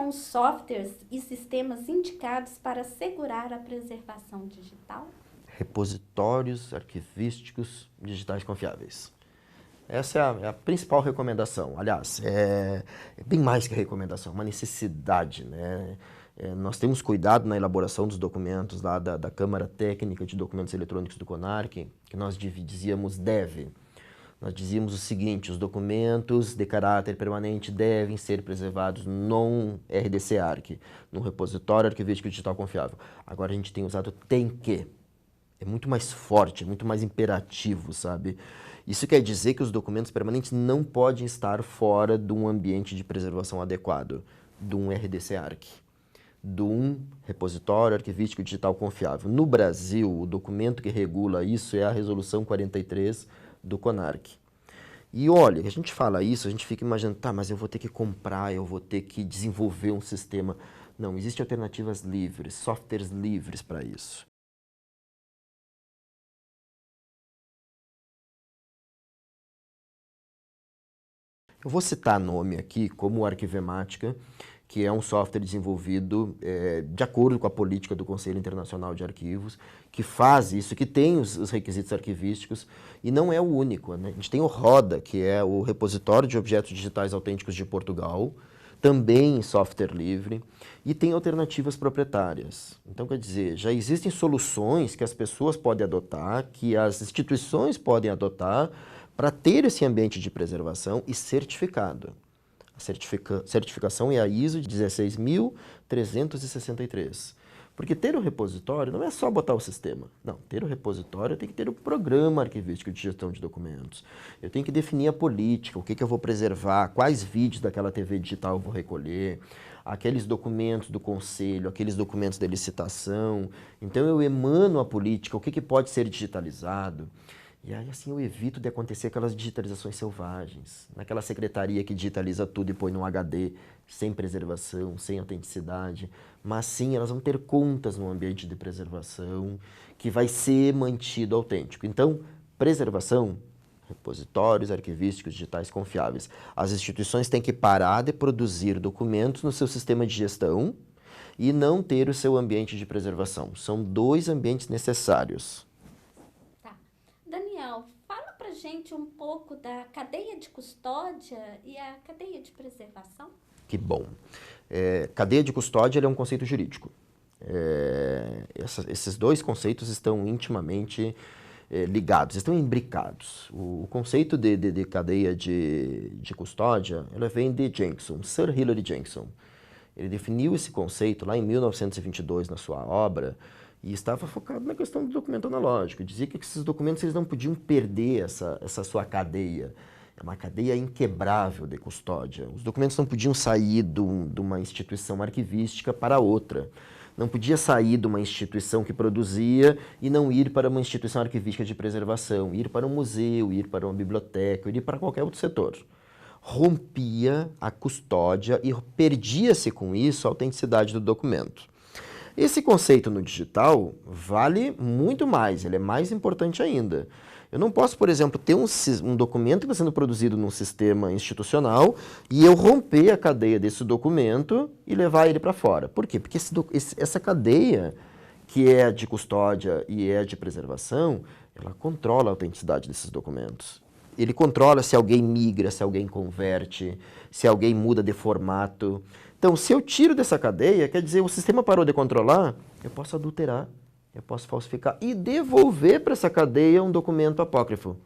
são os softwares e sistemas indicados para assegurar a preservação digital? Repositórios arquivísticos digitais confiáveis. Essa é a principal recomendação. Aliás, é bem mais que recomendação, é uma necessidade, né? Nós temos cuidado na elaboração dos documentos lá da Câmara Técnica de Documentos Eletrônicos do CONARC, que nós dizíamos deve. Nós dizíamos o seguinte: os documentos de caráter permanente devem ser preservados no RDC-ARC, no Repositório Arquivístico Digital Confiável. Agora a gente tem usado tem que. É muito mais forte, é muito mais imperativo, sabe? Isso quer dizer que os documentos permanentes não podem estar fora de um ambiente de preservação adequado, de um RDC-ARC, de um repositório arquivístico digital confiável. No Brasil, o documento que regula isso é a Resolução 43 do CONARC. E olha, a gente fala isso, a gente fica imaginando, tá, mas eu vou ter que comprar, eu vou ter que desenvolver um sistema. Não, existem alternativas livres, softwares livres para isso. Eu vou citar nome aqui, como o Arquivemática, que é um software desenvolvido de acordo com a política do Conselho Internacional de Arquivos, que faz isso, que tem os requisitos arquivísticos, e não é o único, né? A gente tem o RODA, que é o Repositório de Objetos Digitais Autênticos de Portugal, também em software livre, e tem alternativas proprietárias. Então, quer dizer, já existem soluções que as pessoas podem adotar, que as instituições podem adotar, para ter esse ambiente de preservação e certificado. A certificação é a ISO 16363. Porque ter o repositório não é só botar o sistema. Não, ter o repositório tem que ter o programa arquivístico de gestão de documentos. Eu tenho que definir a política, o que eu vou preservar, quais vídeos daquela TV digital eu vou recolher, aqueles documentos do conselho, aqueles documentos de licitação. Então eu emano a política, o que pode ser digitalizado. E aí, assim, eu evito de acontecer aquelas digitalizações selvagens, naquela secretaria que digitaliza tudo e põe num HD, sem preservação, sem autenticidade, mas sim, elas vão ter contas no ambiente de preservação, que vai ser mantido autêntico. Então, preservação, repositórios arquivísticos digitais confiáveis. As instituições têm que parar de produzir documentos no seu sistema de gestão e não ter o seu ambiente de preservação. São dois ambientes necessários. Daniel, fala pra gente um pouco da cadeia de custódia e a cadeia de preservação. Que bom. Cadeia de custódia é um conceito jurídico. Esses dois conceitos estão intimamente ligados, estão imbricados. O conceito de cadeia de custódia, ela vem de Jenkson, Sir Hilary Jenkson. Ele definiu esse conceito lá em 1922 na sua obra, e estava focado na questão do documento analógico. Dizia que esses documentos eles não podiam perder essa sua cadeia. É uma cadeia inquebrável de custódia. Os documentos não podiam sair de uma instituição arquivística para outra. Não podia sair de uma instituição que produzia e não ir para uma instituição arquivística de preservação, ir para um museu, ir para uma biblioteca, ir para qualquer outro setor. Rompia a custódia e perdia-se com isso a autenticidade do documento. Esse conceito no digital vale muito mais, ele é mais importante ainda. Eu não posso, por exemplo, ter um documento que está sendo produzido num sistema institucional e eu romper a cadeia desse documento e levar ele para fora. Por quê? Porque essa cadeia, que é de custódia e é de preservação, ela controla a autenticidade desses documentos. Ele controla se alguém migra, se alguém converte, se alguém muda de formato. Então, se eu tiro dessa cadeia, quer dizer, o sistema parou de controlar, eu posso adulterar, eu posso falsificar e devolver para essa cadeia um documento apócrifo.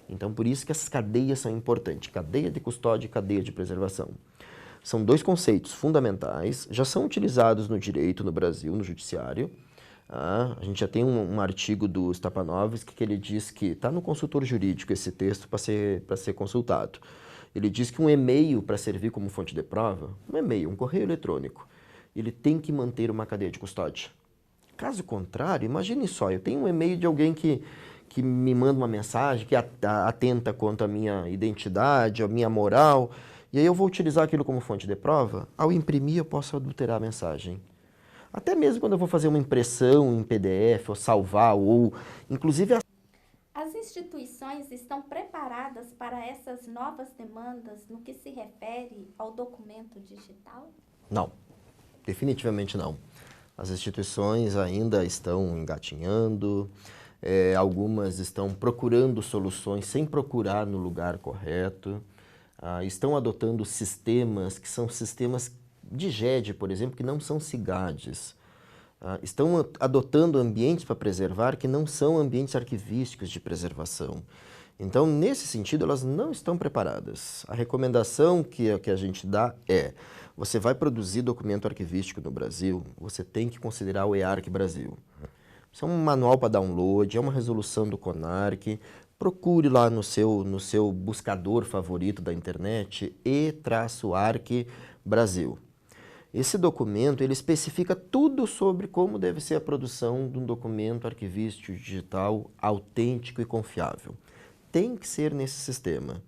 Então, por isso que essas cadeias são importantes, cadeia de custódia e cadeia de preservação. São dois conceitos fundamentais, já são utilizados no direito no Brasil, no judiciário. A gente já tem um artigo do Stapanovski que ele diz que está no consultor jurídico esse texto para ser consultado. Ele diz que um e-mail, para servir como fonte de prova, um e-mail, um correio eletrônico, ele tem que manter uma cadeia de custódia. Caso contrário, imagine só, eu tenho um e-mail de alguém que me manda uma mensagem, que atenta contra a minha identidade, a minha moral, e aí eu vou utilizar aquilo como fonte de prova. Ao imprimir, eu posso adulterar a mensagem. Até mesmo quando eu vou fazer uma impressão em PDF, ou salvar, ou inclusive... As instituições estão preparadas para essas novas demandas no que se refere ao documento digital? Não, definitivamente não. As instituições ainda estão engatinhando, algumas estão procurando soluções sem procurar no lugar correto, estão adotando sistemas que são sistemas de GED, por exemplo, que não são CIGADs. Estão adotando ambientes para preservar que não são ambientes arquivísticos de preservação. Então, nesse sentido, elas não estão preparadas. A recomendação que a gente dá é: você vai produzir documento arquivístico no Brasil, você tem que considerar o EARC Brasil. Isso é um manual para download, é uma resolução do CONARC. Procure lá no seu buscador favorito da internet, E-ARC Brasil. Esse documento, ele especifica tudo sobre como deve ser a produção de um documento arquivístico digital autêntico e confiável. Tem que ser nesse sistema.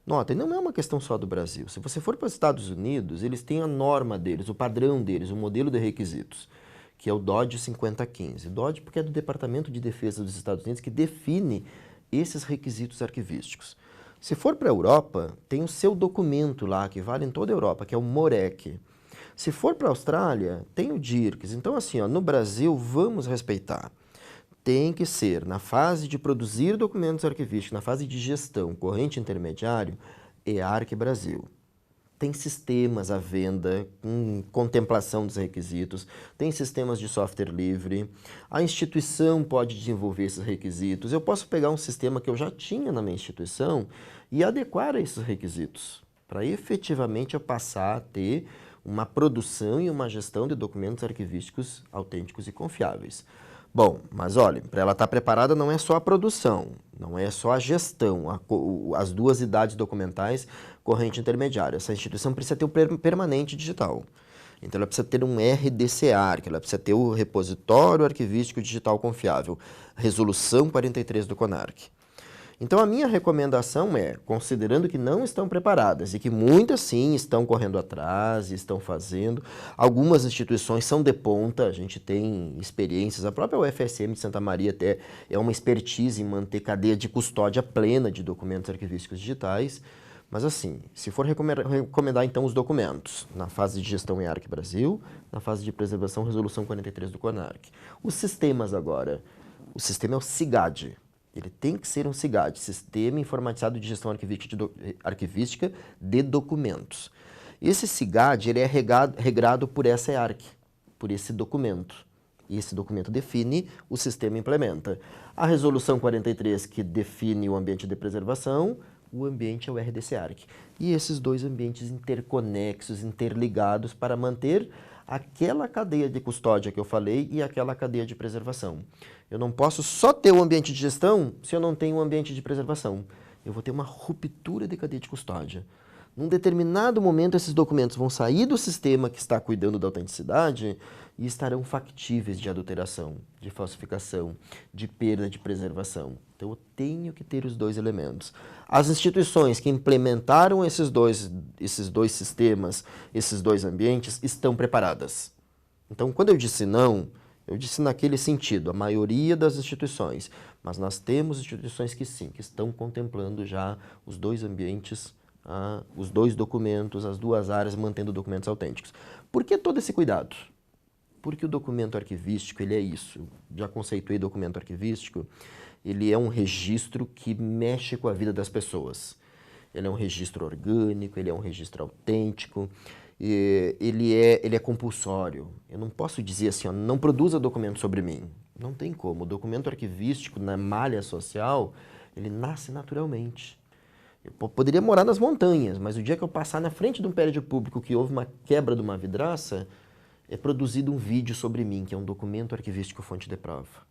Nota, não é uma questão só do Brasil. Se você for para os Estados Unidos, eles têm a norma deles, o padrão deles, o modelo de requisitos, que é o DOD 5015. DOD porque é do Departamento de Defesa dos Estados Unidos que define esses requisitos arquivísticos. Se for para a Europa, tem o seu documento lá, que vale em toda a Europa, que é o MOREC. Se for para a Austrália, tem o DIRCS. Então, assim, no Brasil, vamos respeitar. Tem que ser, na fase de produzir documentos arquivísticos, na fase de gestão, corrente intermediário, EARC Brasil. Tem sistemas à venda, com contemplação dos requisitos, tem sistemas de software livre, a instituição pode desenvolver esses requisitos. Eu posso pegar um sistema que eu já tinha na minha instituição e adequar a esses requisitos, para efetivamente eu passar a ter uma produção e uma gestão de documentos arquivísticos autênticos e confiáveis. Bom, mas olha, para ela estar preparada não é só a produção, não é só a gestão, as duas idades documentais, corrente intermediária. Essa instituição precisa ter o permanente digital. Então ela precisa ter um RDCARC, ela precisa ter o repositório arquivístico digital confiável, resolução 43 do CONARC. Então a minha recomendação é, considerando que não estão preparadas e que muitas sim estão correndo atrás, estão fazendo, algumas instituições são de ponta, a gente tem experiências, a própria UFSM de Santa Maria até é uma expertise em manter cadeia de custódia plena de documentos arquivísticos digitais, mas assim, se for recomendar então os documentos, na fase de gestão em EARC Brasil, na fase de preservação, resolução 43 do CONARC. Os sistemas agora, o sistema é o CIGAD. Ele tem que ser um CIGAD, Sistema Informatizado de Gestão Arquivística de Documentos. Esse CIGAD ele é regrado por essa EARC, por esse documento. E esse documento define, o sistema implementa. A resolução 43, que define o ambiente de preservação, o ambiente é o RDCARC. E esses dois ambientes interconexos, interligados para manter aquela cadeia de custódia que eu falei e aquela cadeia de preservação. Eu não posso só ter um ambiente de gestão se eu não tenho um ambiente de preservação. Eu vou ter uma ruptura de cadeia de custódia. Num determinado momento, esses documentos vão sair do sistema que está cuidando da autenticidade e estarão factíveis de adulteração, de falsificação, de perda de preservação. Então, eu tenho que ter os dois elementos. As instituições que implementaram esses dois sistemas, esses dois ambientes, estão preparadas. Então, quando eu disse não, eu disse naquele sentido, a maioria das instituições. Mas nós temos instituições que sim, que estão contemplando já os dois ambientes, os dois documentos, as duas áreas, mantendo documentos autênticos. Por que todo esse cuidado? Porque o documento arquivístico, ele é isso. Já conceituei documento arquivístico, ele é um registro que mexe com a vida das pessoas. Ele é um registro orgânico, ele é um registro autêntico, ele é compulsório. Eu não posso dizer assim, ó, não produza documento sobre mim. Não tem como. O documento arquivístico, na malha social, ele nasce naturalmente. Eu poderia morar nas montanhas, mas o dia que eu passar na frente de um prédio público que houve uma quebra de uma vidraça, é produzido um vídeo sobre mim, que é um documento arquivístico fonte de prova.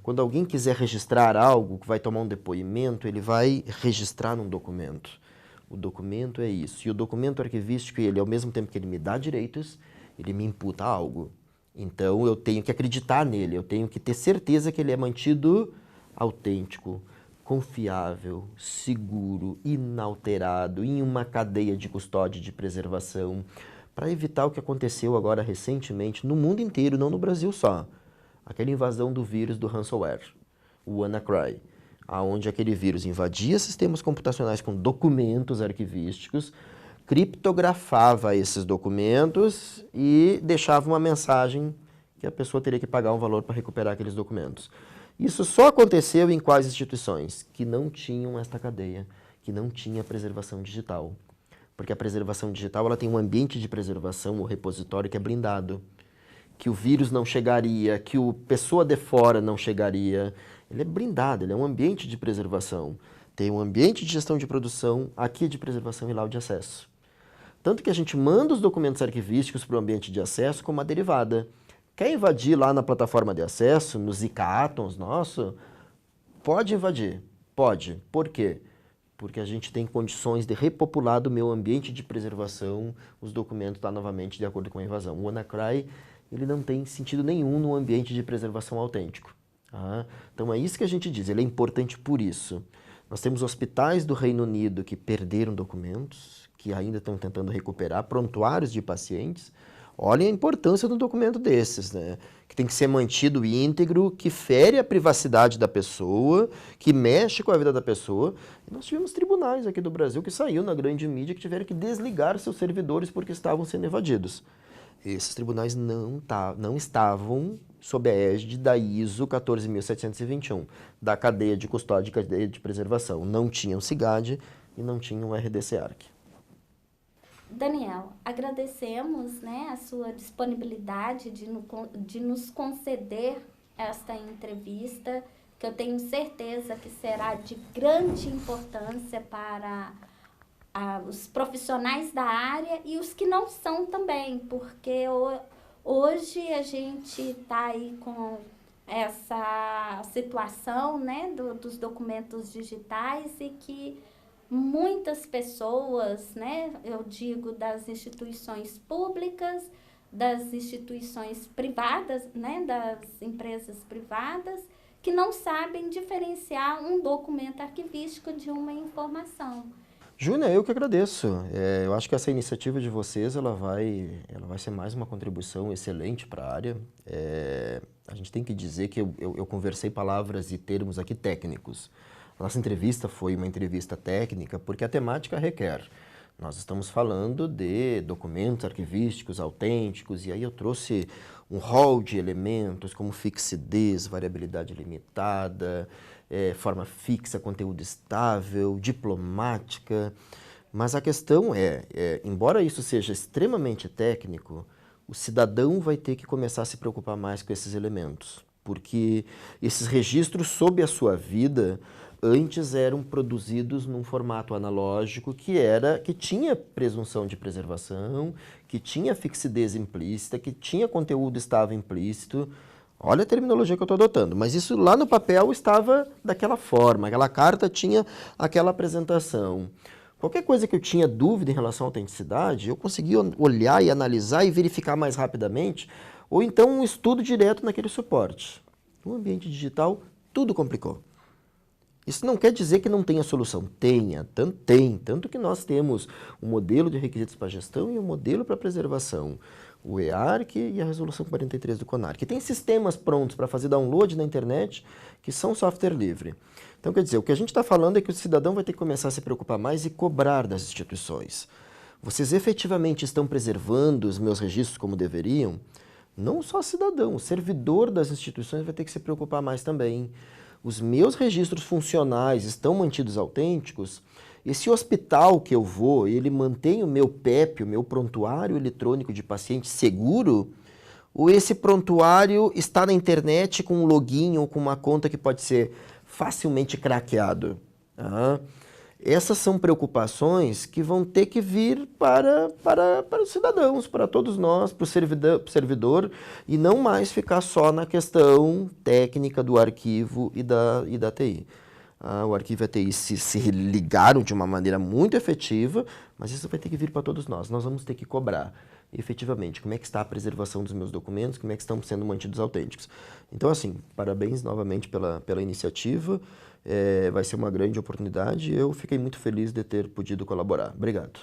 Quando alguém quiser registrar algo, que vai tomar um depoimento, ele vai registrar num documento. O documento é isso. E o documento arquivístico, ele, ao mesmo tempo que ele me dá direitos, ele me imputa algo. Então, eu tenho que acreditar nele, eu tenho que ter certeza que ele é mantido autêntico, confiável, seguro, inalterado, em uma cadeia de custódia e de preservação, para evitar o que aconteceu agora recentemente no mundo inteiro, não no Brasil só. Aquela invasão do vírus do ransomware, o WannaCry, onde aquele vírus invadia sistemas computacionais com documentos arquivísticos, criptografava esses documentos e deixava uma mensagem que a pessoa teria que pagar um valor para recuperar aqueles documentos. Isso só aconteceu em quais instituições? Que não tinham esta cadeia, que não tinha preservação digital. Porque a preservação digital ela tem um ambiente de preservação, o repositório que é blindado. Que o vírus não chegaria, que a pessoa de fora não chegaria. Ele é blindado, ele é um ambiente de preservação. Tem um ambiente de gestão de produção, aqui de preservação e lá o de acesso. Tanto que a gente manda os documentos arquivísticos para o ambiente de acesso como uma derivada. Quer invadir lá na plataforma de acesso, no Zika Atoms nosso? Pode invadir, pode. Por quê? Porque a gente tem condições de repopular do meu ambiente de preservação os documentos lá novamente de acordo com a invasão. O WannaCry ele não tem sentido nenhum no ambiente de preservação autêntico. Tá? Então é isso que a gente diz, ele é importante por isso. Nós temos hospitais do Reino Unido que perderam documentos, que ainda estão tentando recuperar, prontuários de pacientes. Olhem a importância do documento desses, né? Que tem que ser mantido íntegro, que fere a privacidade da pessoa, que mexe com a vida da pessoa. E nós tivemos tribunais aqui do Brasil que saiu na grande mídia que tiveram que desligar seus servidores porque estavam sendo invadidos. Esses tribunais não estavam sob a égide da ISO 14721, da cadeia de custódia e cadeia de preservação. Não tinham CIGAD e não tinham RDC-ARC. Daniel, agradecemos, né, a sua disponibilidade de nos conceder esta entrevista, que eu tenho certeza que será de grande importância para os profissionais da área e os que não são também, porque hoje a gente está aí com essa situação, né, dos documentos digitais e que muitas pessoas, né, eu digo das instituições públicas, das instituições privadas, né, das empresas privadas, que não sabem diferenciar um documento arquivístico de uma informação. Júnia, eu que agradeço. Eu acho que essa iniciativa de vocês ela vai ser mais uma contribuição excelente para a área. A gente tem que dizer que eu conversei palavras e termos aqui técnicos. Nossa entrevista foi uma entrevista técnica porque a temática requer. Nós estamos falando de documentos arquivísticos autênticos e aí eu trouxe um rol de elementos como fixidez, variabilidade limitada, forma fixa, conteúdo estável, diplomática. Mas a questão embora isso seja extremamente técnico, o cidadão vai ter que começar a se preocupar mais com esses elementos. Porque esses registros sobre a sua vida antes eram produzidos num formato analógico que tinha presunção de preservação, que tinha fixidez implícita, que tinha conteúdo estável implícito. Olha a terminologia que eu estou adotando, mas isso lá no papel estava daquela forma, aquela carta tinha aquela apresentação. Qualquer coisa que eu tinha dúvida em relação à autenticidade, eu conseguia olhar e analisar e verificar mais rapidamente, ou então um estudo direto naquele suporte. No ambiente digital, tudo complicou. Isso não quer dizer que não tenha solução. Tanto que nós temos um modelo de requisitos para gestão e um modelo para preservação. O EARC e a resolução 43 do CONARC. Tem sistemas prontos para fazer download na internet que são software livre. Então, quer dizer, o que a gente está falando é que o cidadão vai ter que começar a se preocupar mais e cobrar das instituições. Vocês efetivamente estão preservando os meus registros como deveriam? Não só cidadão, o servidor das instituições vai ter que se preocupar mais também. Os meus registros funcionais estão mantidos autênticos? Esse hospital que eu vou, ele mantém o meu PEP, o meu prontuário eletrônico de paciente seguro? Ou esse prontuário está na internet com um login ou com uma conta que pode ser facilmente craqueado? Essas são preocupações que vão ter que vir para os cidadãos, para todos nós, para o servidor, e não mais ficar só na questão técnica do arquivo e da TI. O arquivo e a TI se ligaram de uma maneira muito efetiva, mas isso vai ter que vir para todos nós. Nós vamos ter que cobrar, efetivamente, como é que está a preservação dos meus documentos, como é que estão sendo mantidos autênticos. Então, assim, parabéns novamente pela iniciativa. Vai ser uma grande oportunidade e eu fiquei muito feliz de ter podido colaborar. Obrigado.